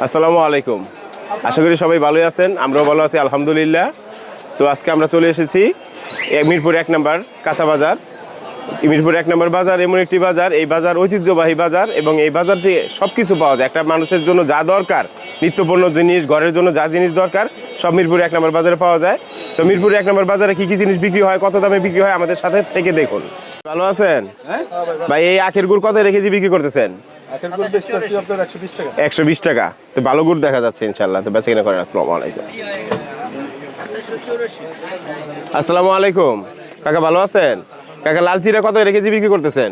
আসসালামু আলাইকুম। আশা করি সবাই ভালোই আছেন, আমরাও ভালো আছি আলহামদুলিল্লাহ। তো আজকে আমরা চলে এসেছি মিরপুর 1 নম্বর কাঁচা বাজার। মিরপুর 1 নম্বর বাজার এমন একটি বাজার, এই বাজার ঐতিহ্যবাহী বাজার এবং এই বাজারটি সব কিছু পাওয়া যায়। একটা মানুষের জন্য যা দরকার, নিত্যপণ্য জিনিস, ঘরের জন্য যা জিনিস দরকার সব মিরপুর 1 নম্বর বাজারে পাওয়া যায়। তো মিরপুর 1 নম্বর বাজারে কী কী জিনিস বিক্রি হয়, কত দামে বিক্রি হয়, আমাদের সাথে থেকে দেখুন। ভালো আছেন ভাই? এই আখের গুড় কত রেখে বিক্রি করতেছেন? 120 টাকা। তো ভালো গুড় দেখা যাচ্ছে ইনশাল্লাহ। তো বেচা কিনা করেন। আসসালামু আলাইকুম। আসসালামু আলাইকুম কাকা, ভালো আছেন? কাকা লাল চিরা কত রেখে বিক্রি করতেছেন?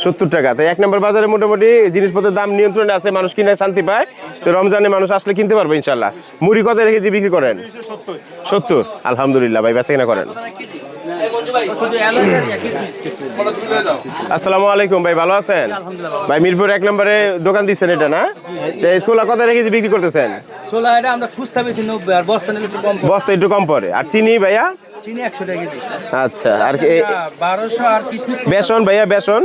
70 টাকা। তাই 1 নম্বর বাজারে মোটামুটি জিনিসপত্রের দাম নিয়ন্ত্রণে আছে, মানুষ কিনে শান্তি পায়। তো রমজানে মানুষ আসলে কিনতে পারবে ইনশাল্লাহ। মুড়ি কত রেখে বিক্রি করেন? 70। আলহামদুলিল্লাহ ভাই, বেচা কিনা করেন। আসসালামু আলাইকুম ভাই, ভালো আছেন? ভাই মিরপুর 1 নম্বরে দোকান দিচ্ছেন এটা না? ছোলা কত রেখে বিক্রি করতেছেন? ছোলা এটা আমরা খুচরা বেশি 90, আর বস্তা নিলে একটু কম। বস্তা একটু কম পড়ে। আর চিনি ভাইয়া? চিনি 100 টাকা কেজি। আচ্ছা। আর 1200। আর কিশমিশ বেসন ভাইয়া? বেসন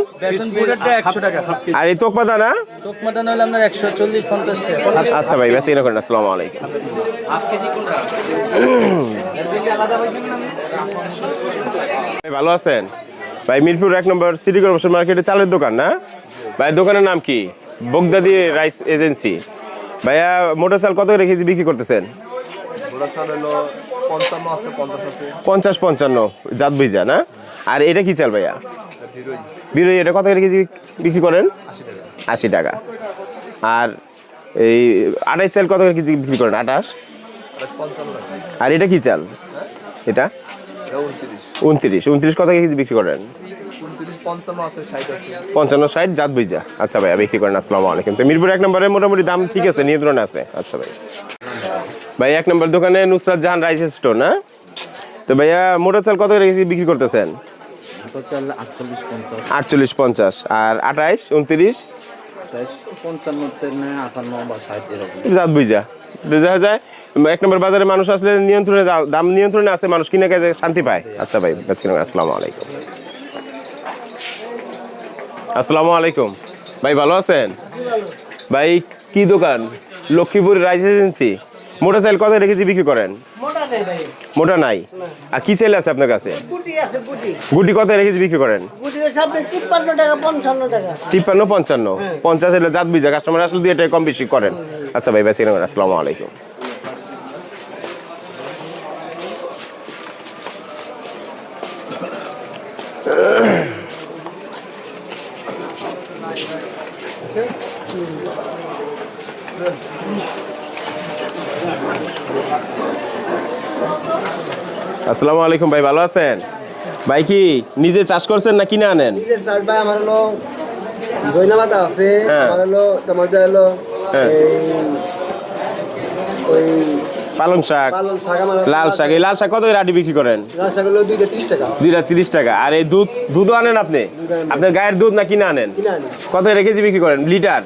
গুড়েরটা 100 টাকা। আর এই তোকমা দানা? তোকমা দানা হলো আপনার 140-50 টাকা। আচ্ছা ভাই, বেচা কিনা করেন। আসসালামু আলাইকুম। ভালো আছেন ভাই? মিরপুর 1 নম্বর সিটি কর্পোরেশন মার্কেটে চালের দোকান না ভাই? দোকানের নাম কি? Baghdadi rice agency. ভাইয়া মোটা চাল কত রেখে বিক্রি করতেছেন? 50-55 জাত বীজা না? আর এটা কি চাল ভাইয়া? বিরোই। এটা কত রেখে বিক্রি করেন? 80 টাকা। আর এই আড়াই চাল কত কেজি বিক্রি করেন? 28। আর এটা কি চাল? এটা 29 কত কেজি বিক্রি করেন? 55-60 জাত বীজা। আচ্ছা ভাইয়া, বিক্রি করেন। আসসালামু আলাইকুম। তো মিরপুর 1 নম্বরে মোটামুটি দাম ঠিক আছে, নিয়ন্ত্রণে আছে। আচ্ছা ভাই। ভাই 1 নম্বর দোকানে নুসরাত জাহান রাইস স্টোর না? তো ভাইয়া মোটা চাল কত কেজি বিক্রি করতেছেন? 48-50। আর 28-29 জাত বীজা। দেখা যায় 1 নম্বর বাজারে মানুষ আসলে নিয়ন্ত্রণে, দাম নিয়ন্ত্রণে আছে, মানুষ কিনে কাজে শান্তি পায়। আচ্ছা ভাই, আসসালামু আলাইকুম। আসসালামু আলাইকুম ভাই, ভালো আছেন? ভাই কি দোকান? Lakshmipur rice agency. মোটা চাল কত রেখেছি বিক্রি করেন? মোটা নাই। আর কি চাল আছে আপনার কাছে? গুটি কত রেখেছি বিক্রি করেন? 53-55। 50 হলে জাত বীজা। কাস্টমার আসলে 2 টাকা কম বেশি করেন। আচ্ছা ভাই, বেশি করেন। আসসালামু আলাইকুম। আসসালামু আলাইকুম ভাই, ভালো আছেন? ভাই কি নিজে চাষ করছেন না কিনে আনেন? নিজের চাষ ভাই। আমার হলো দইনা পাতা আছে, আমার হলো তোমার যা হলো ওই পালং শাক, লাল শাক। এই লাল শাক কত করে আটি বিক্রি করেন? লাল শাক হলো 2টা 30 টাকা। 2টা 30 টাকা। আর এই দুধও আনেন আপনি? আপনার গায়ের দুধ না কিনে আনেন? কিনে আনি। কত করে কেজি বিক্রি করেন? লিটার?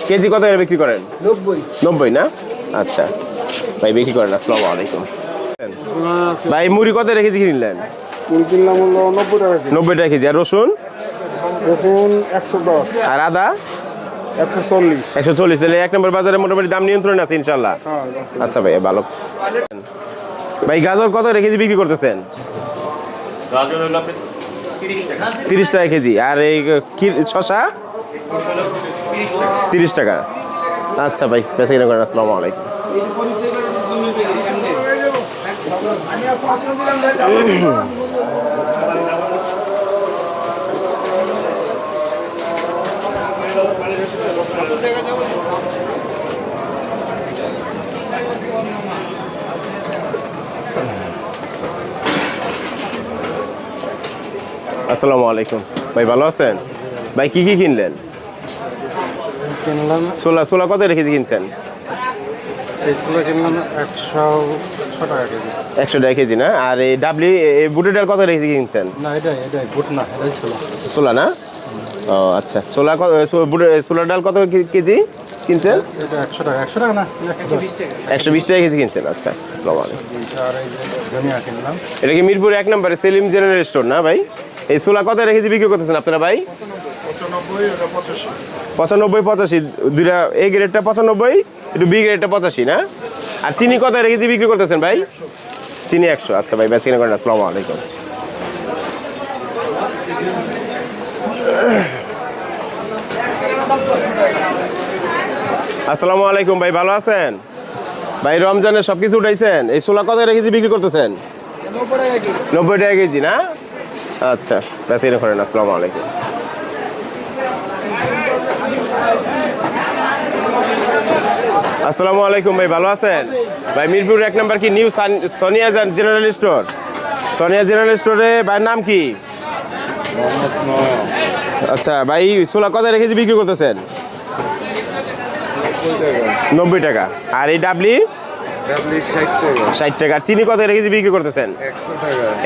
কেজি কত করে বিক্রি করেন? 90 না? আচ্ছা ভাই, বিক্রি করেন। আসসালামু আলাইকুম। ভাই মুড়ি কত রেখেছি কিনলেন? কিনলাম হলো 90 টাকা কেজি। আর রসুন? 110। আর আদা? 140। তাহলে 1 নম্বর বাজারে মোটামুটি দাম নিয়ন্ত্রণে আছে ইনশাল্লাহ। আচ্ছা ভাই, ভালো। ভাই গাজর কত রেখেছি বিক্রি করতেছেন? গাজর হলো আপনি 30 30 টাকা। টাকা কেজি। আর এই শশা? 30 টাকা। আচ্ছা ভাই, বেশি কিনা করেন। আসসালামু আলাইকুম। আসসালামু আলাইকুম ভাই, ভালো আছেন? ভাই কি কি কিনলেন? কিনলাম ছোলা কত রেখেছি কিনছেন? কিনলাম 100 টাকা কেজি। 100 টাকা কেজি না? আর এই ডাবলি বুটের ডাল কত রেখেছি কিনছেন? না, এটাই বুট না, এটাই ছোলা না? ও আচ্ছা। ছোলার ডাল কত কেজি কিনছেন? এটা 100 টাকা। 100 টাকা না, 120 টাকা কেজি কিনছেন। আচ্ছা, আসসালামু আলাইকুম। আর এই যে ধনিয়া কিনলাম। এটা কি মিরপুর 1 নম্বরে সেলিম জেনারেল স্টোর না ভাই? এই ছোলা কত রেখেছি বিক্রি করতেছেন আপনারা ভাই? 95, এটা 85। 95 85 দুইটা এ গ্রেডটা 95 একটু বি গ্রেডটা 85 না? আর চিনি কত কেজি বিক্রি করতেছেন ভাই? চিনি 100। আচ্ছা ভাই বেশ কিনা করেন। আসসালামু আলাইকুম। আসসালামু আলাইকুম ভাই, ভালো আছেন ভাই? রমজানের সব কিছু উঠাইছেন? এই ছোলা কত কেজি বিক্রি করতেছেন? 90 টাকা কেজি না? আচ্ছা বেশ কিনা করেন। আসসালামু আলাইকুম। আসসালামু আলাইকুম ভাই, ভালো আছেন ভাই? মিরপুর 1 নাম্বার কি new Sonia general store? Sonia general স্টোরে ভাইয়ের নাম কি? আচ্ছা ভাই ছোলা কত কেজি বিক্রি করতেছেন? 90 টাকা। আর এই ডাবলি 60 টাকা। আর চিনি কত কেজি বিক্রি করতেছেন?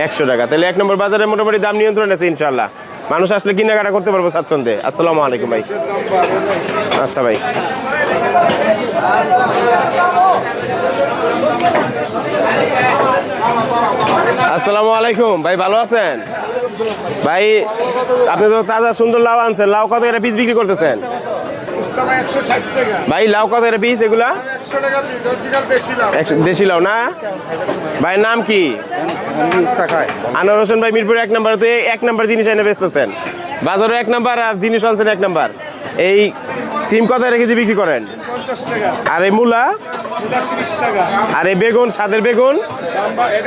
100 টাকা। তাহলে 1 নম্বর বাজারে মোটামুটি দাম নিয়ন্ত্রণ আছে ইনশাল্লাহ, মানুষ আসলে কেনাকাটা করতে পারবো স্বাচ্ছন্দ্যে। আসসালামু আলাইকুম ভাই। আচ্ছা ভাই আসসালামু আলাইকুম ভাই, ভালো আছেন ভাই? আপনি তো তাজা সুন্দর লাউ আনছেন, লাউ কত করে পিস বিক্রি করতেছেন ভাই? লাউ কত করে পিস এগুলা? দেশি লাউ না ভাই? নাম কি? আনোয়ার হোসেন ভাই, মিরপুর 1 নাম্বার। তো 1 নাম্বার জিনিস এনে বেচতেছেন, বাজারে 1 নাম্বার আর জিনিস আনছেন 1 নাম্বার। এই সিম কত কেজি বিক্রি করেন? আর এই মূলা? আর এই বেগুন, সাদের বেগুন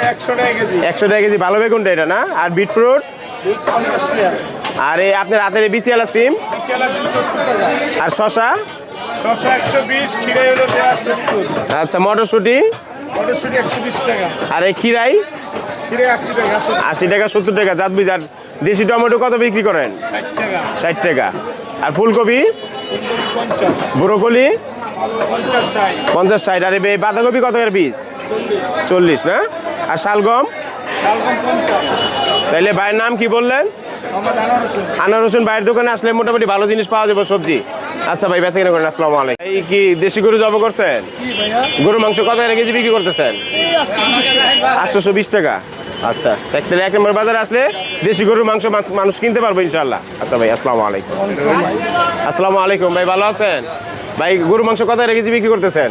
100 টাকা কেজি। ভালো বেগুনটা এটা না? আর বিট ফ্রুট? আর এই আপনার হাতের বিচিয়ালা সিম? আর শশা? 120। আচ্ছা মটরশুঁটি? 120 টাকা। আর এই খিরাই? 80 টাকা 70 টাকা জাত বীজ। আর দেশি টমেটো কত বিক্রি করেন? 60 টাকা। আর ফুলকপি? ব্রোকলি? 50-60। আর এই বাঁধাকপি কত করে পিস? 40 না? আর শালগম? তাইলে ভাইয়ের নাম কি বললেন? আনোয়ার হোসেন ভাইয়ের দোকানে আসলে মোটামুটি ভালো জিনিস পাওয়া যাবে, সবজি। আচ্ছা ভাই বেঁচে কিনা করেন। আসসালামু আলাইকুম। এই কি দেশি গরু জব করছেন? গরুর মাংস কত কেজি বিক্রি করতেছেন? 820 টাকা। আচ্ছা তাহলে 1 নম্বর বাজারে আসলে দেশি গরুর মাংস মানুষ কিনতে পারবো ইনশাল্লাহ। আচ্ছা ভাই আসসালামু আলাইকুম। আসসালামু আলাইকুম ভাই, ভালো আছেন ভাই? গরুর মাংস কত কেজি বিক্রি করতেছেন?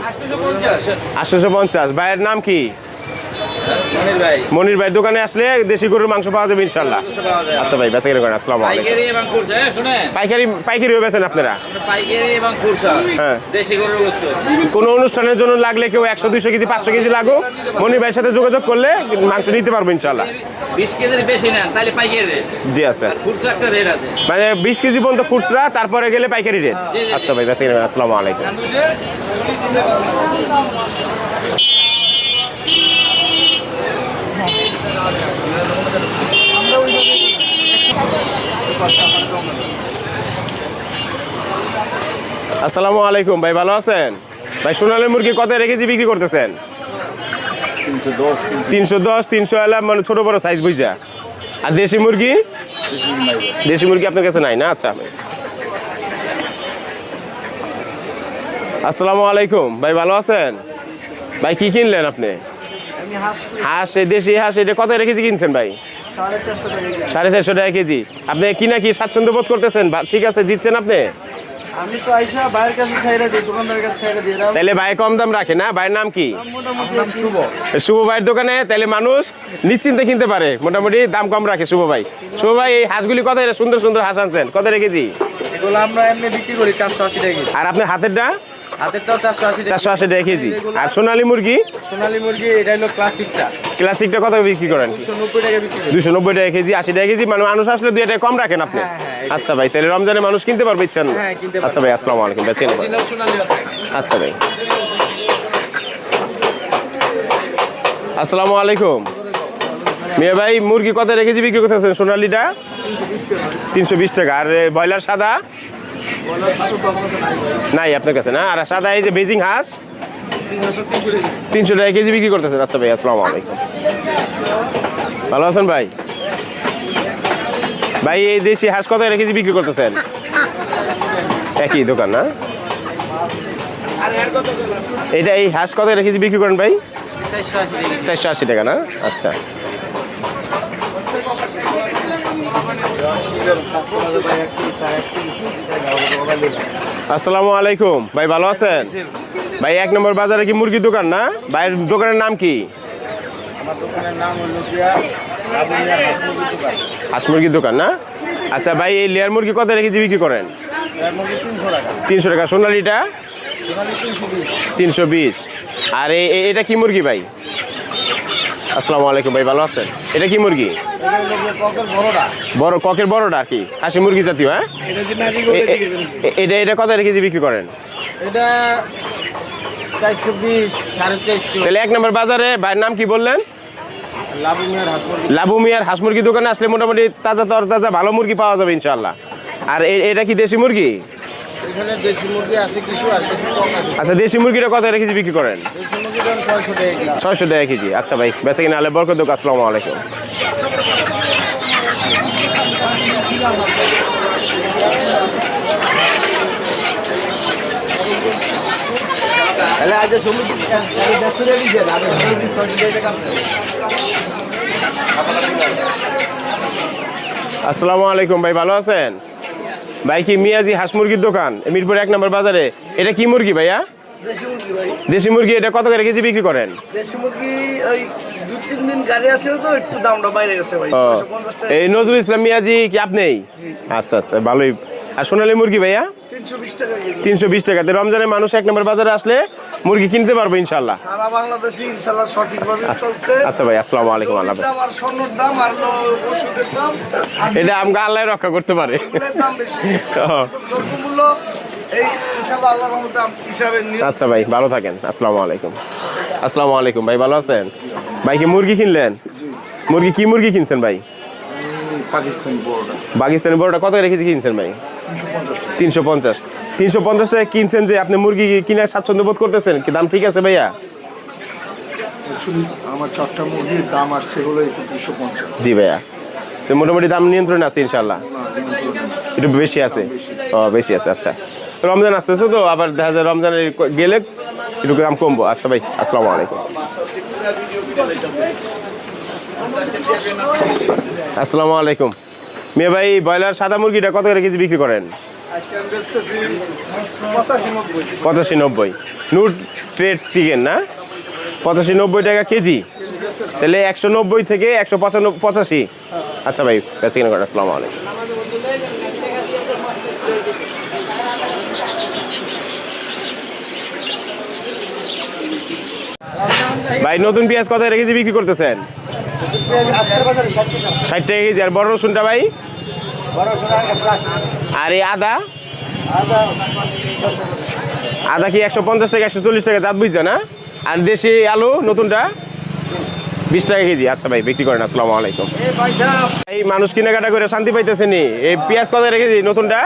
850। ভাইয়ের নাম কি? মনির ভাই। দোকানে আসলে দেশি গরুর মাংস পাওয়া যাবে ইনশাল্লাহ। আচ্ছা ভাই বেঁচে করেন। আসসালামু আলাইকুম। পাইকারিও বেচেন আপনারা? হ্যাঁ। কোনো অনুষ্ঠানের জন্য লাগলে কেউ 100 200 কেজি 500 কেজি লাগুক, মনির ভাইয়ের সাথে যোগাযোগ করলে মাংস নিতে পারবো ইনশাল্লাহ। 20 কেজির বেশি নেন তাহলে পাইকারি রেট। জি আচ্ছা, খুচরা একটা রেট আছে, মানে 20 কেজি পর্যন্ত খুচরা, তারপরে গেলে পাইকারি রেট। আচ্ছা ভাই বেঁচে করেন। আসসালামু আলাইকুম। আসসালামু আলাইকুম ভাই, ভালো আছেন ভাই? সোনালী মুরগি কত কেজি বিক্রি করতেছেন? 310 300 মানে ছোট বড় সাইজ বুঝা। আর দেশি মুরগি? দেশি মুরগি আপনার কাছে নাই না? আচ্ছা আসসালামু আলাইকুম ভাই, ভালো আছেন ভাই? কি কিনলেন আপনি? হাঁস, এই দেশি হাঁস, এটা কত কেজি কিনছেন ভাই? 450 টাকা কেজি। আপনি কিনা কি স্বাচ্ছন্দ্য বোধ করতেছেন? ঠিক আছে জিতছেন আপনি? আমি তো আইসা ভাইয়ের কাছে ছাইরা দিই, দোকানদারের কাছে ছাইরা দিই। তাহলে ভাই কম দাম রাখে না? ভাইয়ের নাম কি? নাম শুভ। শুভ ভাইয়ের দোকানে তাহলে মানুষ নিশ্চিন্তে কিনতে পারে, মোটামুটি দাম কম রাখে শুভ ভাই। শুভ ভাই এই হাঁসগুলি কত সুন্দর সুন্দর হাঁস আনছেন, কত কেজি? এগুলো আমরা এমনি বিক্রি করি 480 টাকা কেজি। আর আপনার হাতেরটা? হাতেরটাও 480 টাকা। 480 টাকা কেজি। আর সোনালী মুরগি? সোনালী মুরগি এটা হলো ক্লাসিকটা। ক্লাসিকটা কত বিক্রি করেন? 290 টাকা বিক্রি করি। 290 টাকা কেজি, 80 টাকা কেজি। মানে মানুষ আসলে 2 টাকা কম রাখেন আপনি? আচ্ছা ভাই, তাহলে রমজানে মানুষ কিনতে পারবে ইচ্ছেন? আচ্ছা ভাই আসসালামু আলাইকুম। আচ্ছা ভাই আসসালামু আলাইকুম। মিয়া ভাই মুরগি কত কেজি বিক্রি করতেছেন? সোনালীটা 320 টাকা। আর ব্রয়লার সাদা নাই আপনার কাছে না? আর সাদা এই যে বেজিং হাঁস 300 টাকা কেজি বিক্রি করতেছেন? আচ্ছা ভাই আসসালামু আলাইকুম। ভালো আছেন ভাই? ভাই এই দেশি হাঁস কত কেজি বিক্রি করতেছেন? একই দোকান না? এটা এই হাঁস কত কেজি বিক্রি করেন ভাই? 480 টাকা না? আচ্ছা আসসালামু আলাইকুম ভাই, ভালো আছেন ভাই? 1 নম্বর বাজারে কি মুরগি দোকান না? ভাইয়ের দোকানের নাম কি? আমার দোকানের নাম হলো গিয়া লাবণিয়া হাঁস মুরগির দোকান। হাঁস মুরগির দোকান না? আচ্ছা ভাই, এই লেয়ার মুরগি কত রেখে বিক্রি করেন? এর মধ্যে 300 টাকা। 300 টাকা। সোনালিটা সোনালি 320। 320। আর এটা কি মুরগি ভাই? আসসালামু আলাইকুম ভাই, ভালো আছেন? এটা কি মুরগি? এটা হলো যে ককের বড়টা। বড় ককের বড়টা আর কি হাসি মুরগি জাতীয়? হ্যাঁ, এটা যে নাকি করে এটা কত রেখে বিক্রি করেন? এটা 420, 450। তাহলে 1 নম্বর বাজারে ভাইয়ের নাম কি বললেন? লাবণিয়ার হাঁস মুরগি। লাবু মিয়ার হাঁস মুরগি দোকানে আসলে মোটামুটি তাজা তরতাজা ভালো মুরগি পাওয়া যাবে ইনশাল্লাহ। আর এটা কি দেশি মুরগি? এখানে দেশি মুরগি আছে কিছু আর কিছু কম আছে। আচ্ছা, দেশি মুরগিটা কত রেখে বিক্রি করেন? দেশি মুরগির দাম 600 টাকা কিলো। 600 টাকা কেজি। আচ্ছা ভাই, বেচা কিনা আলে বরকত হোক। আসসালামু আলাইকুম। তাহলে আজ সমুদ্র 150 টাকা দিছে আর 600 টাকা। আসসালামু আলাইকুম ভাই, ভালো আছেন ভাই? কি মিয়াজি হাঁস মুরগির দোকান মিরপুর 1 নম্বর বাজারে? এটা কি মুরগি ভাইয়া? দেশি মুরগি ভাই। দেশি মুরগি। এটা কত করে কেজি বিক্রি করেন? দেশি মুরগি ওই 2-3 দিন গাড়ি আসে তো একটু দামটা বাইরে গেছে ভাই। ও, 650 টাকা। এই নজরুল ইসলাম মিয়াজি কি আপনিই? আচ্ছা আচ্ছা, ভালোই। আর সোনালী মুরগি ভাইয়া? 320 টাকা কেজি। 320 টাকাতে রমজানে মানুষ 1 নম্বর বাজারে আসলে মুরগি কিনতে পারবে ইনশাল্লাহ। সারা বাংলাদেশে ইনশাআল্লাহ সঠিকভাবে চলছে। আচ্ছা ভাই, আসসালামু আলাইকুম। আল্লাহ হাফেজ। দাম আর স্বর্ণের দাম আর হলো ওষুধের দাম আর এটা আমাকে আল্লাহ রক্ষা করতে পারে। ফুলের দাম বেশি। ও, দ্রব্যমূল্য এই ইনশাআল্লাহ আল্লাহর রহমতে হিসাবে নিয়ে আচ্ছা ভাই, ভালো থাকেন। আসসালামু আলাইকুম। আসসালামু আলাইকুম ভাই, ভালো আছেন ভাই? কি মুরগি কিনলেন? মুরগি কি মুরগি কিনছেন ভাই? পাকিস্তানি বড়টা পাকিস্তানি বড়টা কত রেখেছি কিনছেন ভাই? 350। 350 টাকা কিনছেন যে আপনি মুরগি কিনে স্বাচ্ছন্দ্য বোধ করতেছেন কি? দাম ঠিক আছে ভাইয়া? অ্যাকচুয়ালি আমার 4টা মুরগির দাম আসছে হলো 2150। জি ভাইয়া, তো মোটামুটি দাম নিয়ন্ত্রণে আছে ইনশাল্লাহ? একটু বেশি আছে। ও, বেশি আছে। আচ্ছা, রমজান আসতেছে তো আবার দেখা যায় রমজানের গেলে একটু দাম কমবো। আচ্ছা ভাই, আসসালামু আলাইকুম। আসসালামু আলাইকুম। মেয়ে ভাই, ব্রয়লার সাদা মুরগিটা কত করে কেজি বিক্রি করেন? 85-90। নুট ট্রেড চিকেন না? 85-90 টাকা কেজি। তাহলে 190 থেকে 185। আচ্ছা ভাই, বেচা কিনা করেন। আসসালামু আলাইকুম। ভাই, নতুন পেঁয়াজ কত কেজি বিক্রি করতেছেন? 60 টাকা কেজি। আর বড় রসুনটা ভাই? আর এই আদা? আদা কি 150 টাকা 140 টাকা জাত বুঝছে না? আর দেশি আলু নতুনটা 20 টাকা কেজি। আচ্ছা ভাই, বিক্রি করেন। আসসালামু আলাইকুম। এই মানুষ কেনাকাটা করে শান্তি পাইতেছে নি? এই পেঁয়াজ কত রেখেছি নতুনটা?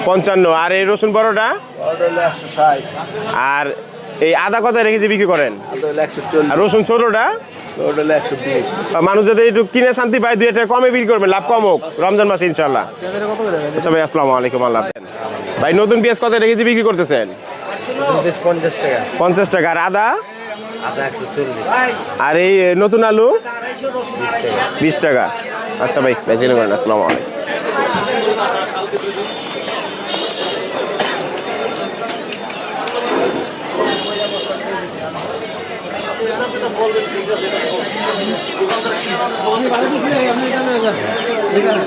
55। আর এই রসুন বড়টা? 160। আর এই আদা কত রেখেছি বিক্রি করেন? 140। আর রসুন ছোটটা? 120। মানুষ যাতে একটু কিনে শান্তি পায়, 2 টাকা কমে বিক্রি করবেন, লাভ কম হোক রমজান মাসে ইনশাল্লাহ। আচ্ছা ভাই, আসসালামু আলাইকুম। আল্লাহ হাফেজ। ভাই, নতুন পেঁয়াজ কত রেখেছি বিক্রি করতেছেন? 50 টাকা। 50 টাকা। আর আদা? আদা 140। আর এই নতুন আলু? 20 টাকা। আচ্ছা ভাই, বেঁচে নেবেন। আসসালামু আলাইকুম।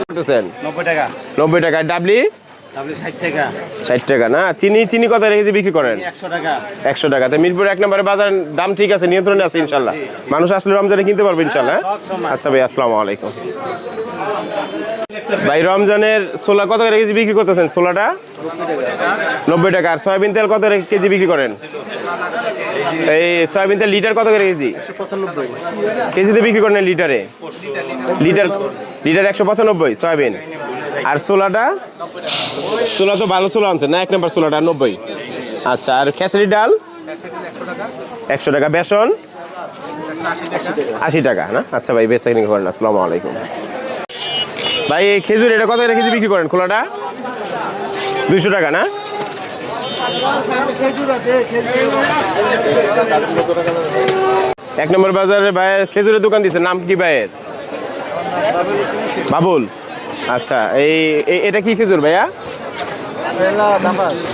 করতেছেন 90 টাকা। 90 টাকা। ডাবলি? তাহলে 60 টাকা। 60 টাকা না? চিনি কত রেখেছি বিক্রি করেন? 100 টাকা। 100 টাকা। তো মিরপুর 1 নম্বরে বাজার দাম ঠিক আছে, নিয়ন্ত্রণে আছে ইনশাল্লাহ। মানুষ আসলে রমজানে কিনতে পারবে ইনশাল্লাহ। আচ্ছা ভাই, আসসালামু আলাইকুম। ভাই, রমজানের ছোলা কত করে কেজি বিক্রি করতেছেন? ছোলাটা 90 টাকা। আর সয়াবিন তেল কত কেজি বিক্রি করেন? এই সয়াবিন তেল লিটার কত করে কেজি? 195। কেজিতে বিক্রি করেন লিটারে? Litre 195 soybean. আর ছোলাটা? ছোলা তো ভালো ছোলা আনছেন না? 1 নম্বর ছোলাটা 90। আচ্ছা, আর খেসারি ডাল? 100 টাকা। বেসন? 80 টাকা না? আচ্ছা ভাই, বেচা কিনে করেন। আসসালামু আলাইকুম। ভাই, এই খেজুর এটা কত কেজি বিক্রি করেন খোলাটা? 200 টাকা না? এক নম্বর বাজারে ভাইয়ের খেজুরের দোকান দিচ্ছে, নাম কি ভাইয়ের? বাবুল। আচ্ছা এটা কি খেজুর ভাইয়া?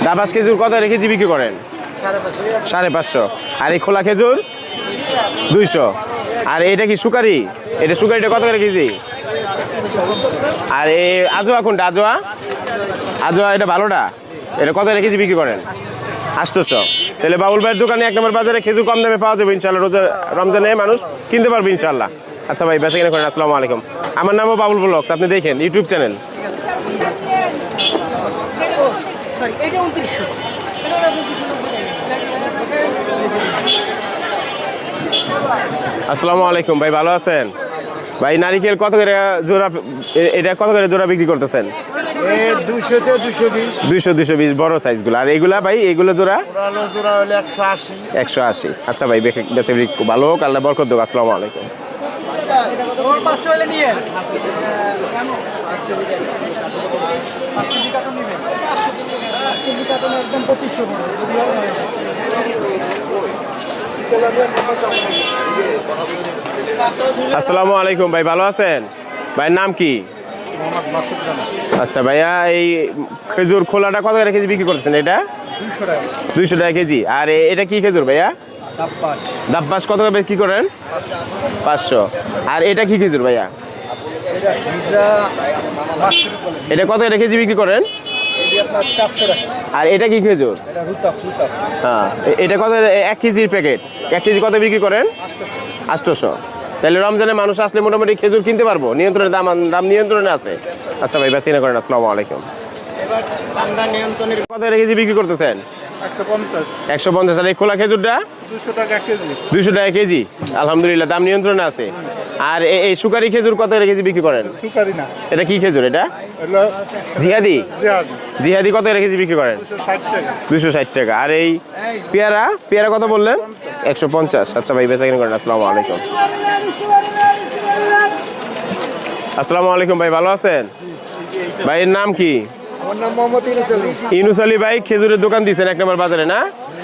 দাবাস খেজুর কত কেজি বিক্রি করেন? 550। আর এই খোলা খেজুর 200। আর এটা কি সুকারি? এটা সুকারিটা কত করে কেজি? আর এই আজোয়া কোনটা? আজোয়া এটা ভালোটা, এটা কত করে কেজি বিক্রি করেন? 800। তাহলে বাবুল ভাইয়ের দোকানে 1 নম্বর বাজারে খেজুর কম দামে পাওয়া যাবে ইনশাল্লাহ। রমজানে মানুষ কিনতে পারবে ইনশাল্লাহ। আচ্ছা ভাই, বেচা কিনা করেন। আসসালামু আলাইকুম। আমার নামও বাবুল ব্লগস, আপনি দেখেন ইউটিউব চ্যানেল। আসসালামু আলাইকুম ভাই, ভালো আছেন? ভাই নারিকেল কত করে জোড়া, এটা কত করে জোড়া বিক্রি করতেছেন? 200 তে 220। 220 বড় সাইজগুলো। আর এইগুলা ভাই, এইগুলো জোড়া? জোড়া হলে 180। 180। আচ্ছা ভাই, বেচা বিক্রি ভালো হোক, আল্লাহ বরকত দেব। আসসালামু আলাইকুম। আসসালামু আলাইকুম ভাই, ভালো আছেন? ভাইয়ের নাম কি? আচ্ছা ভাইয়া, এই খেজুর খোলাটা কত করে কেজি বিক্রি করতেছেন? এটা 200 টাকা কেজি। আর এটা কি খেজুর ভাইয়া? দাব্বাস কত করে বিক্রি করেন? 500। আর এটা কি খেজুর ভাইয়া? এটা কত করে কেজি বিক্রি করেন? 400 টাকা। আর এটা কি খেজুর? হ্যাঁ, এটা কত? 1 কেজির প্যাকেট। 1 কেজি কত বিক্রি করেন? 800। তাহলে রমজানে মানুষ আসলে মোটামুটি খেজুর কিনতে পারবো, নিয়ন্ত্রণে দাম নিয়ন্ত্রণে আছে। আচ্ছা ভাই, বেচা কিনা করেন। আসসালামু আলাইকুম। কত কেজি বিক্রি করতেছেন? 150। আর এই খোলা খেজুরটা 200 টাকা কেজি। আলহামদুলিল্লাহ, দাম নিয়ন্ত্রণে আছে। আর এই সুকারি খেজুর কত কেজি বিক্রি করেন? সুপারি না, এটা কি খেজুর? এটা জিহাদি কত কেজি বিক্রি করেন? 260 টাকা। আর এই পেয়ারা কত বললেন? 150। আচ্ছা ভাই, বেচা কিনা করেন। আসসালামু আলাইকুম। আসসালামু আলাইকুম ভাই, ভালো আছেন? ভাইয়ের নাম কি? আমার নাম মোহাম্মদ ইউনুস আলী ভাই, খেজুরের দোকান দিয়েছেন 1 নম্বর বাজারে না?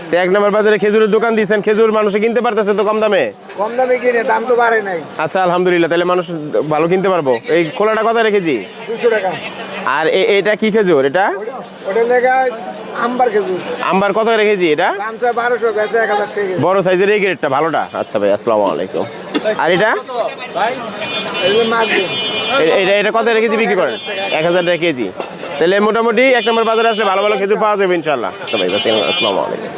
তো 1 নম্বর বাজারে খেজুরের দোকান দিয়েছেন, খেজুর মানুষে কিনতে পারতেছে তো কম দামে? কম দামে কিনে, দাম তো বাড়ে নাই। আচ্ছা আলহামদুলিল্লাহ, তাহলে মানুষ ভালো কিনতে পারবো। এই খোলাটা কত কেজি? 200 টাকা। আর এটা কি খেজুর? এটা ওটা লেগা আম্বার খেজুর। আম্বার কত কেজি? এটা দাম চাই 1200, বেচে 1000 টাকা। বড় সাইজের এই গ্রেডটা ভালোটা। আচ্ছা ভাই, আসসালামু আলাইকুম। আর এটা এটা কত কেজি বিক্রি করেন? 1000 টাকা কেজি। তাহলে মোটামুটি 1 নম্বর বাজারে আসলে ভালো ভালো খেজুর পাওয়া যাবে ইনশাল্লাহ। আচ্ছা ভাই, আসসালামু আলাইকুম।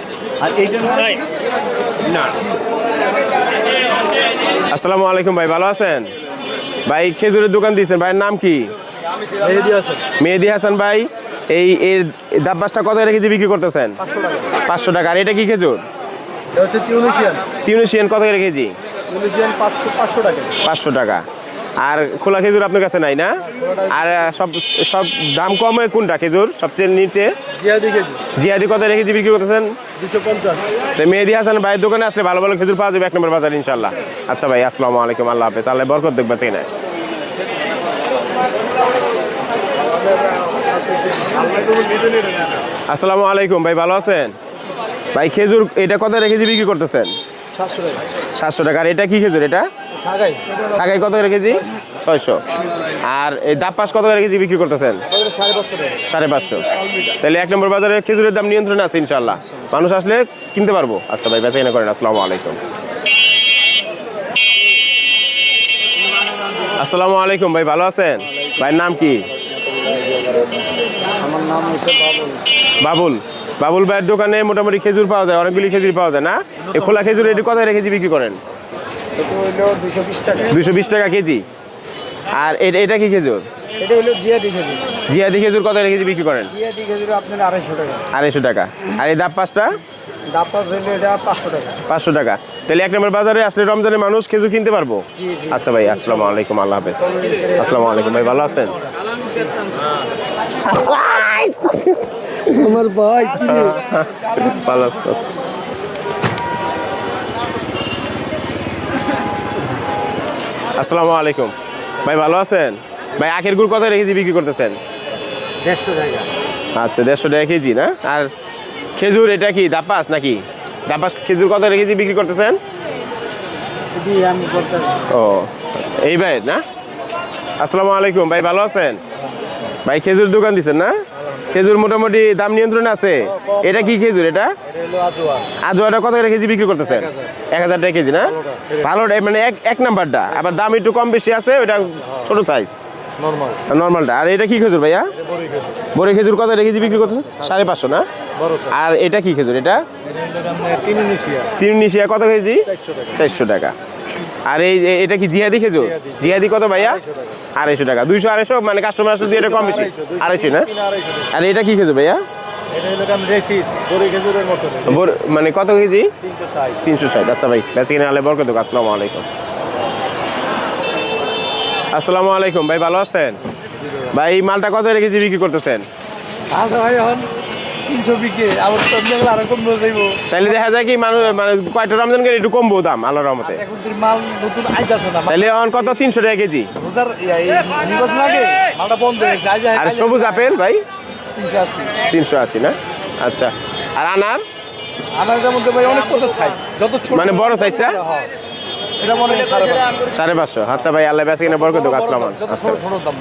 আসসালামু আলাইকুম ভাই, ভালো আছেন? ভাই খেজুরের দোকান দিয়েছেন, ভাইয়ের নাম কি? মেহেদি হাসান ভাই, এর দাব্বাসটা কত কেজি বিক্রি করতেছেন? 500 টাকা। আর এটা কি খেজুর? তিউনিশিয়ান কত কেজি? 500 টাকা। আর খোলা খেজুর আপনার কাছে নাই না? আর সব দাম কমের কোনটা খেজুর সবচেয়ে নিচে? জিহাদি কত কেজি বিক্রি করতেছেন? 250। তো মেহেদি হাসান ভাইয়ের দোকানে আসলে ভালো ভালো খেজুর পাওয়া যাবে 1 নম্বর বাজার ইনশাল্লাহ। আচ্ছা ভাই, আসসালামু আলাইকুম। আল্লাহ হাফেজ, আল্লাহ বরকত দেখবে চাই না। আসসালামু আলাইকুম ভাই, ভালো আছেন? ভাই খেজুর এটা কত কেজি বিক্রি করতেছেন? 700 টাকা। আর এটা কি খেজুর? এটা সাগাই কত কেজি? 600। আর এই দাপ্পাস কত কেজি বিক্রি করতেছেন? 550। তাহলে 1 নম্বর বাজারে খেজুরের দাম নিয়ন্ত্রণে আছে ইনশাল্লাহ, মানুষ আসলে কিনতে পারবো। আচ্ছা ভাই, বেচা কিনা করেন। আসসালামু আলাইকুম। আসসালামু আলাইকুম ভাই, ভালো আছেন? ভাইয়ের নাম কি? আমার নাম হচ্ছে বাবুল। বাবুল ভাইয়ের দোকানে মোটামুটি খেজুর পাওয়া যায়, অনেকগুলি খেজুর পাওয়া যায় না? এই খোলা খেজুর এটি কত কেজি বিক্রি করেন? এটা হলো 220 টাকা। 220 টাকা কেজি। আর এটা কি খেজুর? এটা হলো জিয়াদি খেজুর। জিয়াদি খেজুর কত কেজি বিক্রি করেন? জিয়াদি খেজুর আপনার 250 টাকা। 250 টাকা। আর এই দাপ্পাসটা? দাপ্পাস হলো এটা 500 টাকা। 500 টাকা। তাহলে 1 নম্বর বাজারে আসলে রমজানে মানুষ খেজুর কিনতে পারবো। আচ্ছা ভাই, আসসালামু আলাইকুম। আল্লাহ হাফেজ। আসসালামু আলাইকুম ভাই, ভালো আছেন? আমার ভাই কি ভালো আছি। আসসালামু আলাইকুম ভাই, ভালো আছেন? ভাই আখের গুড় কত কেজি বিক্রি করতেছেন? 150 টাকা। আচ্ছা, 150 টাকা কেজি না? আর খেজুর এটা কি দাপ্পাস নাকি? দাপ্পাস খেজুর কত কেজি বিক্রি করতেছেন? ও আচ্ছা, এই ভাই না? আসসালামু আলাইকুম ভাই, ভালো আছেন? ভাই খেজুর দোকান দিচ্ছেন না? খেজুর মোটামুটি দাম নিয়ন্ত্রণে আছে। এটা কি খেজুর এটা? আজোয়াটা কত করে কেজি বিক্রি করতেছেন? 1000 টাকা কেজি না? ভালোটা মানে এক নাম্বারটা, আবার দাম একটু কম বেশি আছে, ওটা ছোট সাইজ নর্মালটা। আর এটা কি খেজুর ভাইয়া? বড় খেজুর কত কেজি বিক্রি করতেছেন? 550 না? আর এটা কি খেজুর? এটা তিনুনিশিয়া কত কেজি? 400 টাকা। আর এটা কি জিহাদি খেজুর? জিহাদি কত ভাইয়া? 250 টাকা। 200 250 মানে কাস্টমার আসলে দিয়ে এটা কম বেশি 250 না? আর এটা কি খেজুর ভাইয়া? মানে কত কেজি? 360। আচ্ছা ভাই বেঁচে কিনে আলে বরকত। আসসালামু আলাইকুম। আসসালামু আলাইকুম ভাই, ভালো আছেন? ভাই এই মালটা কত কেজি বিক্রি করতেছেন? ভাই এখন 300 বিকে আবার তো আরো কম যাইব। তাহলে দেখা যায় কি মানুষ মানে কয়টা রমজান করে একটু কমবো দাম আল্লাহর রহমতে। এখন মাল নতুন আইতাছে না। তাহলে এখন কত? 300 টাকা কেজি। রোজার নির্বাচন আগে মালটা বন্ধ হয়েছে। আর সবুজ আপেল ভাই 380। 380 না? আচ্ছা। আর আনার? আনারের মধ্যে ভাই অনেক কত সাইজ, যত ছোট মানে বড় সাইজটা এটা মনে হয় 550। 550। আচ্ছা ভাই আল্লাহ বেঁচে কিনে বরকত। আসসালামু আলাইকুম। আচ্ছা ছোট দাম।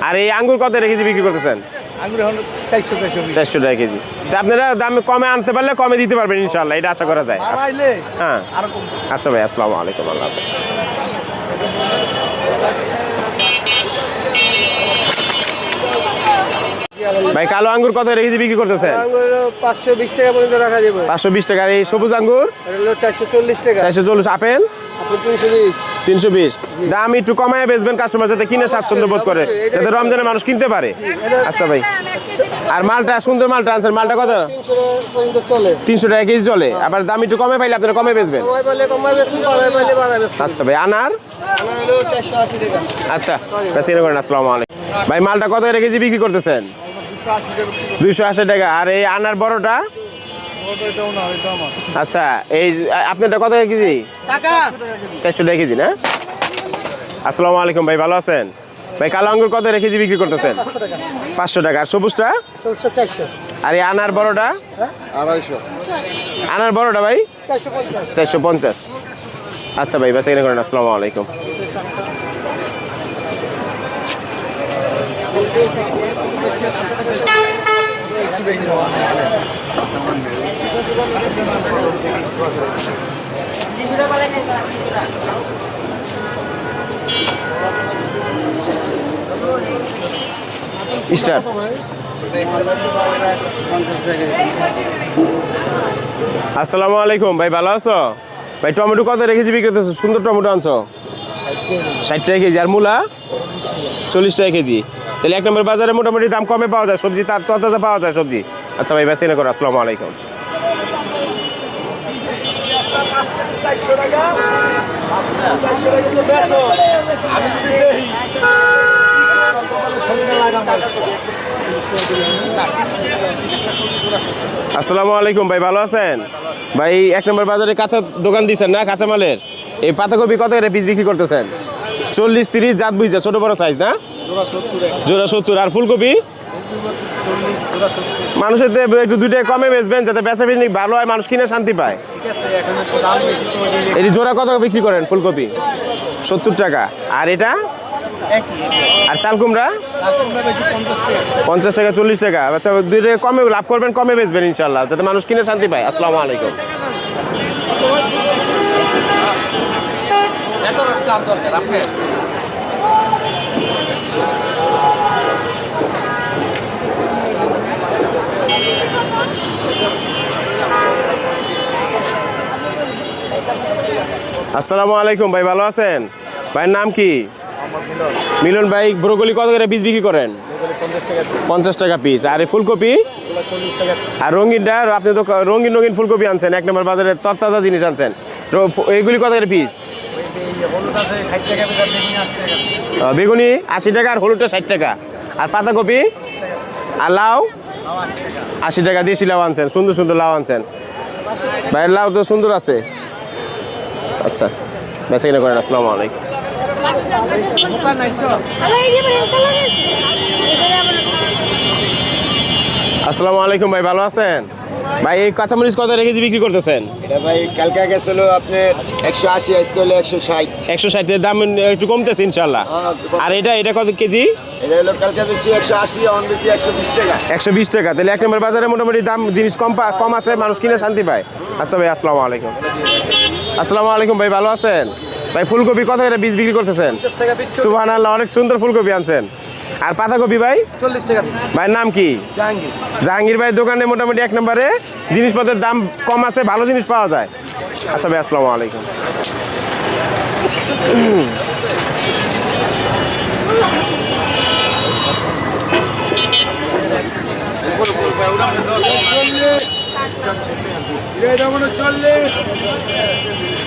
আর এই আঙ্গুর কত কেজি বিক্রি করতেছেন? আঙ্গুর এখন 400 টাকা কেজি। তা আপনারা দাম কমে আনতে পারলে কমে দিতে পারবেন ইনশাআল্লাহ, এটা আশা করা যায়। আইলে হ্যাঁ আরো কম। আচ্ছা ভাই আসসালামু আলাইকুম। আল্লাহ হাফেজ। ভাই কালো আঙ্গুর কত কেজি বিক্রি করতেছেন? 520 টাকা পর্যন্ত রাখা যাবে। 520 টাকা। আর এই সবুজ আঙ্গুর? এটা হলো 440 টাকা। 440। আপেল? আপেল 320। 320। দাম একটু কমায় বেচবেন, কাস্টমার যাতে কিনে স্বাচ্ছন্দ্য বোধ করে, যাতে রমজানে মানুষ কিনতে পারে। আচ্ছা ভাই। আর মালটা সুন্দর মালটা আনছেন, মালটা কত? 300 পর্যন্ত চলে। 300 টাকা কেজি চলে। আবার দাম একটু কমে পাইলে আপনারা কমে বেচবেন। কমাই পাইলে কমাই বেচবেন, বাড়াই পাইলে বাড়াই বেচবেন। আচ্ছা ভাই। আনার? আমার হলো 480 টাকা। আচ্ছা বেচে করেন। আসসালামু আলাইকুম। ভাই মালটা কত কেজি বিক্রি করতেছেন? 280 টাকা। আর এই আনার বড়টা? আচ্ছা এই আপনারটা কত কেজি? 400 টাকা কেজি না? আসসালামু আলাইকুম ভাই, ভালো আছেন? ভাই কালো আঙ্গুর কত কেজি বিক্রি করতেছেন? 500 টাকা। আর সবুজটা? 400। আর এই আনার বড়টা? 250। আনার বড়টা ভাই? 450। 450। আচ্ছা ভাই বেচে কিনে করেন। আসসালামু আলাইকুম। স্টার্ট। আসসালামু আলাইকুম ভাই, ভালো আছো? ভাই টমেটো কত কেজি বিক্রি করতেছো? সুন্দর টমেটো আনছো 60 টাকা কেজি। আর মূলা? 40 টাকা কেজি। তাহলে এক নম্বর বাজারে মোটামুটি দাম কমে পাওয়া যায় সবজি, তার তরতাজা পাওয়া যায় সবজি। আচ্ছা ভাই বেচে কিনে করো। আসসালামু আলাইকুম। আসসালামু আলাইকুম ভাই, ভালো আছেন? ভাই এক নম্বর বাজারে কাঁচা দোকান দিচ্ছেন না কাঁচামালের? এই পাতাকপি কত করে পিস বিক্রি করতেছেন? 40 30 জাত বুঝছে, ছোট বড় সাইজ না? জোড়া 70। আর ফুলকপি? মানুষের একটু 2 টাকা কমে বেচবেন, যাতে বেচা বিক্রি ভালো হয়, মানুষ কিনে শান্তি পায়। এই জোড়া কত বিক্রি করেন ফুলকপি? 70 টাকা। আর এটা? আর চাল কুমড়া? 50 টাকা 40 টাকা। আচ্ছা 2 টাকা কমে লাভ করবেন, কমে বেচবেন ইনশাল্লাহ, যাতে মানুষ কিনে শান্তি পায়। আসসালামু আলাইকুম। আসসালামু আলাইকুম ভাই, ভালো আছেন? ভাইয়ের নাম কি? মিলন ভাই। ব্রোকলি কত করে পিস বিক্রি করেন? 50 টাকা পিস। আর এই ফুলকপি? 40 টাকা। আর রঙিনটা? আপনি তো রঙিন রঙিন ফুলকপি আনছেন, এক নম্বর বাজারে তরতাজা জিনিস আনছেন। এইগুলি কত করে পিস? বেগুনি 80 টাকা। আর হলুদটা 60 টাকা। আর পাতাকপি? আর লাউ? 80 টাকা। দেশি লাউ আনছেন, সুন্দর সুন্দর লাউ আনছেন। ভাইয়ের লাউ তো সুন্দর আছে। আচ্ছা বেচা কিনা করেন। আসসালামু আলাইকুম। আসসালামু আলাইকুম ভাই, ভালো আছেন? ভাই এই কাঁচামরিচ কত রেখেছি বিক্রি করতেছেন? এটা ভাই কালকে গেছিল আপনার 180, আজকে হলো 160। 160 এর দাম একটু কমতেছে ইনশাল্লাহ। আর এটা কত কেজি? এটা হলো কালকে বেশি 180, অন বেশি 120 টাকা। 120 টাকা। তাহলে 1 নম্বর বাজারে মোটামুটি দাম জিনিস কম আছে, মানুষ কিনে শান্তি পায়। আচ্ছা ভাই, আসসালামু আলাইকুম। আসসালামু আলাইকুম ভাই, ভালো আছেন? ভাই ফুলকপি কত করে বীজ বিক্রি করতেছেন? সুবহানাল্লাহ, অনেক সুন্দর ফুলকপি আনছেন। আর পাতাকপি ভাই? 40 টাকা। ভাইয়ের নাম কি? জাহাঙ্গীর। জাহাঙ্গীর ভাইয়ের দোকানে মোটামুটি 1 নম্বরে জিনিসপত্রের দাম কম আছে, ভালো জিনিস পাওয়া যায়। আচ্ছা ভাই, আসসালামু আলাইকুম।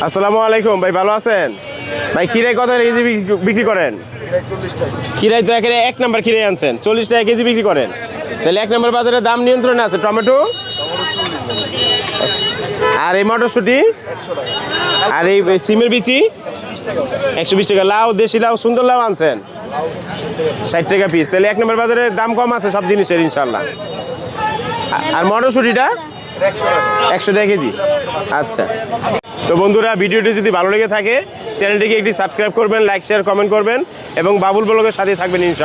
আসসালামু আলাইকুম ভাই, ভালো আছেন? ভাই খিরাই কত কেজি বিক্রি করেন? খিরাই তো একেবারে 1 নম্বর খিরাই আনছেন, 40 টাকা কেজি বিক্রি করেন। তাহলে 1 নম্বর বাজারে দাম নিয়ন্ত্রণে আছে। টমেটো আর এই মটরশুঁটি আর এই সিমের বিচি 120 টাকা। লাউ, দেশি লাউ, সুন্দর লাউ আনছেন 60 টাকা পিস। তাহলে 1 নম্বর বাজারে দাম কম আছে সব জিনিসের ইনশাল্লাহ। আর মটরশুঁটিটা 100 টাকা কেজি। আচ্ছা, তো বন্ধুরা ভিডিওটি যদি ভালো লেগে থাকে চ্যানেলটিকে একটি সাবস্ক্রাইব করবেন, লাইক শেয়ার কমেন্ট করবেন এবং বাবুল ব্লগের সাথে থাকবেন ইনশাআল্লাহ।